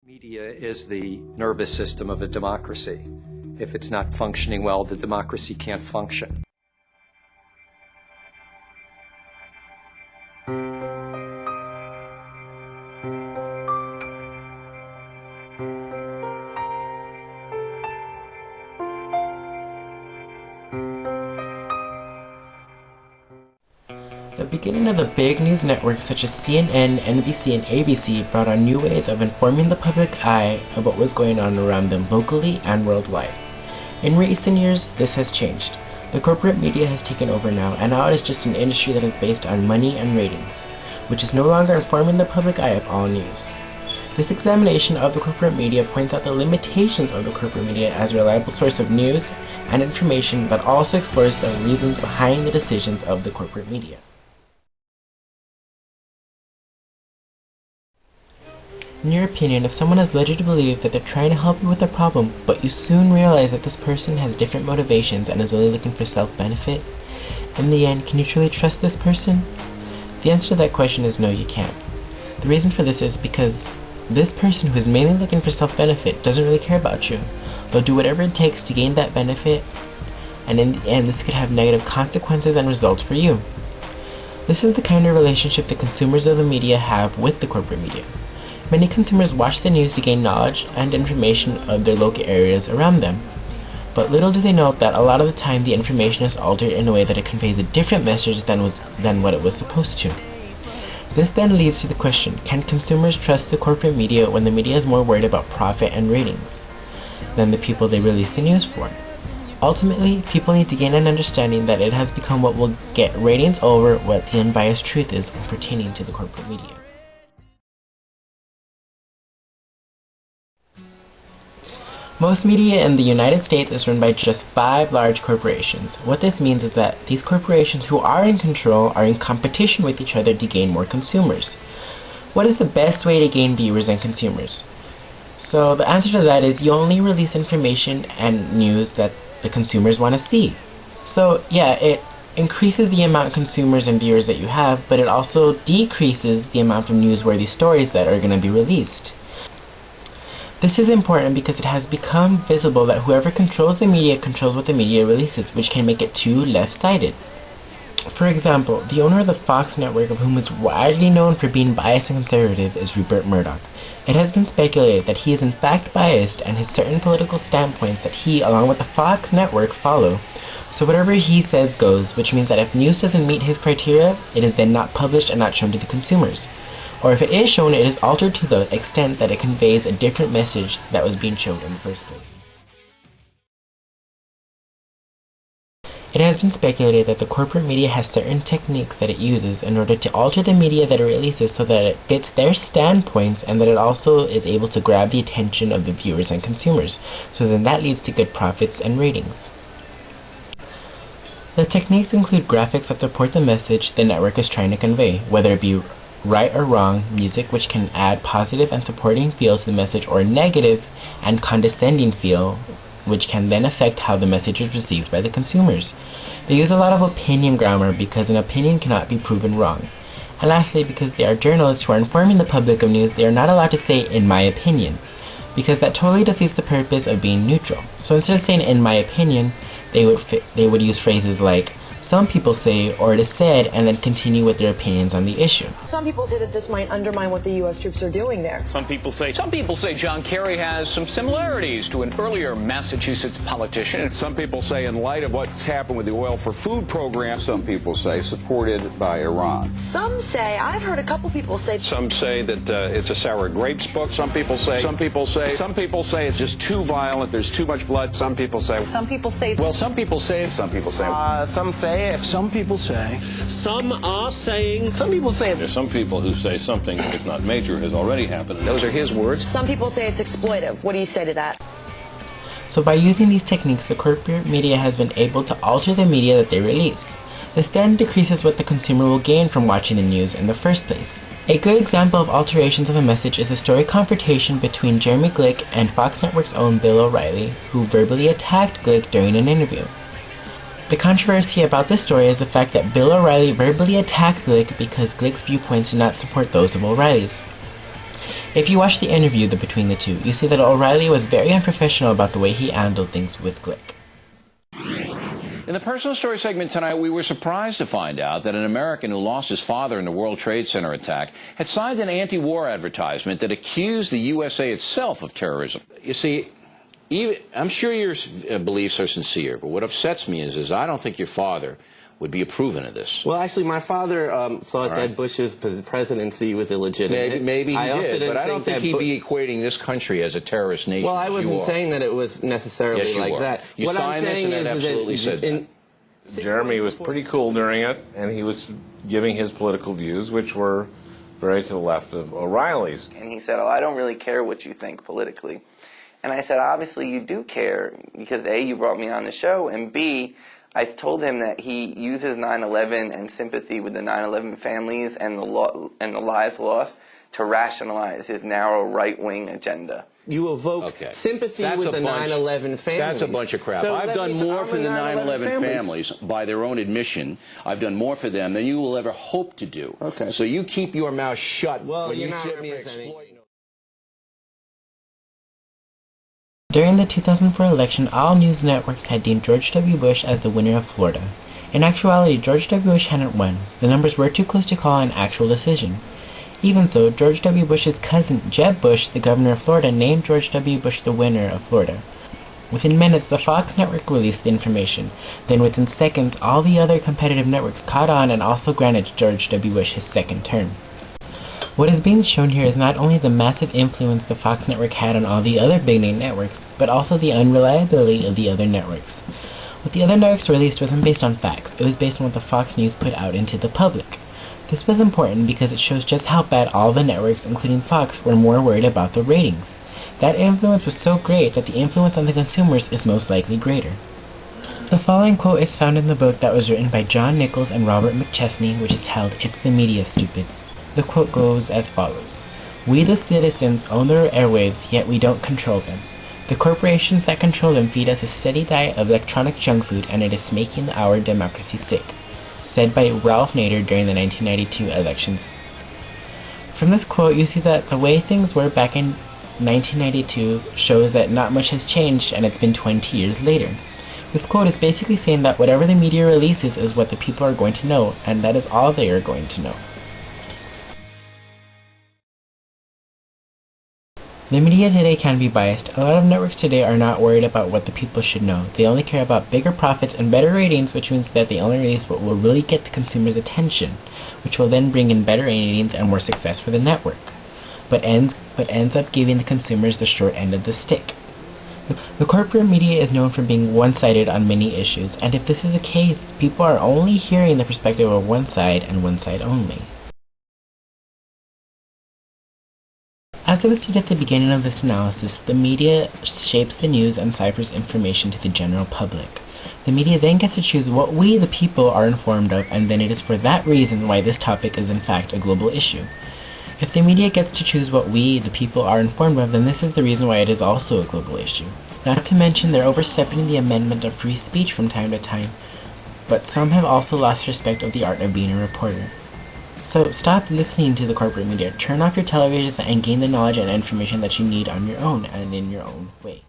Media is the nervous system of a democracy. If it's not functioning well, the democracy can't function. The beginning of the big news networks such as CNN, NBC, and ABC brought on new ways of informing the public eye of what was going on around them locally and worldwide. In recent years, this has changed. The corporate media has taken over now, and now it is just an industry that is based on money and ratings, which is no longer informing the public eye of all news. This examination of the corporate media points out the limitations of the corporate media as a reliable source of news and information, but also explores the reasons behind the decisions of the corporate media. In your opinion, if someone is led you to believe that they're trying to help you with a problem, but you soon realize that this person has different motivations and is only looking for self-benefit, in the end, can you truly trust this person? The answer to that question is no, you can't. The reason for this is because this person who is mainly looking for self-benefit doesn't really care about you. They'll do whatever it takes to gain that benefit, and in the end, this could have negative consequences and results for you. This is the kind of relationship the consumers of the media have with the corporate media. Many consumers watch the news to gain knowledge and information of their local areas around them. But little do they know that a lot of the time the information is altered in a way that it conveys a different message than what it was supposed to. This then leads to the question, can consumers trust the corporate media when the media is more worried about profit and ratings than the people they release the news for? Ultimately, people need to gain an understanding that it has become what will get ratings over what the unbiased truth is pertaining to the corporate media. Most media in the United States is run by just 5 large corporations. What this means is that these corporations who are in control are in competition with each other to gain more consumers. What is the best way to gain viewers and consumers? So the answer to that is you only release information and news that the consumers want to see. So yeah, it increases the amount of consumers and viewers that you have, but it also decreases the amount of newsworthy stories that are going to be released. This is important because it has become visible that whoever controls the media controls what the media releases, which can make it too left-sided. For example, the owner of the Fox network, of whom is widely known for being biased and conservative, is Rupert Murdoch. It has been speculated that he is in fact biased and has certain political standpoints that he, along with the Fox network, follow. So whatever he says goes, which means that if news doesn't meet his criteria, it is then not published and not shown to the consumers. Or if it is shown, it is altered to the extent that it conveys a different message that was being shown in the first place. It has been speculated that the corporate media has certain techniques that it uses in order to alter the media that it releases so that it fits their standpoints and that it also is able to grab the attention of the viewers and consumers, so then that leads to good profits and ratings. The techniques include graphics that support the message the network is trying to convey, whether it be right or wrong, music which can add positive and supporting feel to the message, or negative and condescending feel, which can then affect how the message is received by the consumers. They use a lot of opinion grammar because an opinion cannot be proven wrong. And lastly, because they are journalists who are informing the public of news, they are not allowed to say "in my opinion," because that totally defeats the purpose of being neutral. So instead of saying "in my opinion," they would use phrases like "some people say," or "it is said," and then continue with their opinions on the issue. Some people say that this might undermine what the U.S. troops are doing there. Some people say John Kerry has some similarities to an earlier Massachusetts politician. Some people say in light of what's happened with the oil for food program. Some people say supported by Iran. Some say, I've heard a couple people say. Some say that it's a sour grapes book. Some people say it's just too violent. There's too much blood. Some people say. Some people say. Well, some people say. Some people say. Some say. Some people say. Some are saying. Some people say. There's some people who say something, if not major, has already happened. Those are his words. Some people say it's exploitive. What do you say to that? So by using these techniques, the corporate media has been able to alter the media that they release. This then decreases what the consumer will gain from watching the news in the first place. A good example of alterations of a message is the story confrontation between Jeremy Glick and Fox Network's own Bill O'Reilly, who verbally attacked Glick during an interview. The controversy about this story is the fact that Bill O'Reilly verbally attacked Glick because Glick's viewpoints did not support those of O'Reilly's. If you watch the interview between the two, you see that O'Reilly was very unprofessional about the way he handled things with Glick. In the personal story segment tonight, we were surprised to find out that an American who lost his father in the World Trade Center attack had signed an anti-war advertisement that accused the USA itself of terrorism. You see, I'm sure your beliefs are sincere, but what upsets me is I don't think your father would be approving of this. Well, actually, my father thought that Bush's presidency was illegitimate. Maybe he did, but I don't think he'd be equating this country as a terrorist nation. Well, I wasn't saying that it was necessarily like that. You signed this and it absolutely said that. Jeremy was pretty cool during it, and he was giving his political views, which were very to the left of O'Reilly's. And he said, "Oh, I don't really care what you think politically." And I said, "Obviously you do care, because A, you brought me on the show, and B, I told him that he uses 9/11 and sympathy with the 9/11 families and the lives lost to rationalize his narrow right-wing agenda." You evoke sympathy with the 9/11 families. That's a bunch of crap. So I've done more for the 9/11 families, by their own admission. I've done more for them than you will ever hope to do. Okay. So you keep your mouth shut when you're you not sit me representing. exploiting. During the 2004 election, all news networks had deemed George W. Bush as the winner of Florida. In actuality, George W. Bush hadn't won. The numbers were too close to call an actual decision. Even so, George W. Bush's cousin, Jeb Bush, the governor of Florida, named George W. Bush the winner of Florida. Within minutes, the Fox network released the information. Then within seconds, all the other competitive networks caught on and also granted George W. Bush his second term. What is being shown here is not only the massive influence the Fox network had on all the other big-name networks, but also the unreliability of the other networks. What the other networks released wasn't based on facts, it was based on what the Fox News put out into the public. This was important because it shows just how bad all the networks, including Fox, were more worried about the ratings. That influence was so great that the influence on the consumers is most likely greater. The following quote is found in the book that was written by John Nichols and Robert McChesney, which is titled "It's the Media, Stupid." The quote goes as follows: "We the citizens own their airwaves, yet we don't control them. The corporations that control them feed us a steady diet of electronic junk food, and it is making our democracy sick." Said by Ralph Nader during the 1992 elections. From this quote, you see that the way things were back in 1992 shows that not much has changed, and it's been 20 years later. This quote is basically saying that whatever the media releases is what the people are going to know, and that is all they are going to know. The media today can be biased. A lot of networks today are not worried about what the people should know. They only care about bigger profits and better ratings, which means that they only release what will really get the consumer's attention, which will then bring in better ratings and more success for the network, but ends up giving the consumers the short end of the stick. The corporate media is known for being one-sided on many issues, and if this is the case, people are only hearing the perspective of one side and one side only. As I was stated at the beginning of this analysis, the media shapes the news and ciphers information to the general public. The media then gets to choose what we, the people, are informed of, and then it is for that reason why this topic is in fact a global issue. If the media gets to choose what we, the people, are informed of, then this is the reason why it is also a global issue. Not to mention they're overstepping the amendment of free speech from time to time, but some have also lost respect of the art of being a reporter. So stop listening to the corporate media, turn off your televisions, and gain the knowledge and information that you need on your own and in your own way.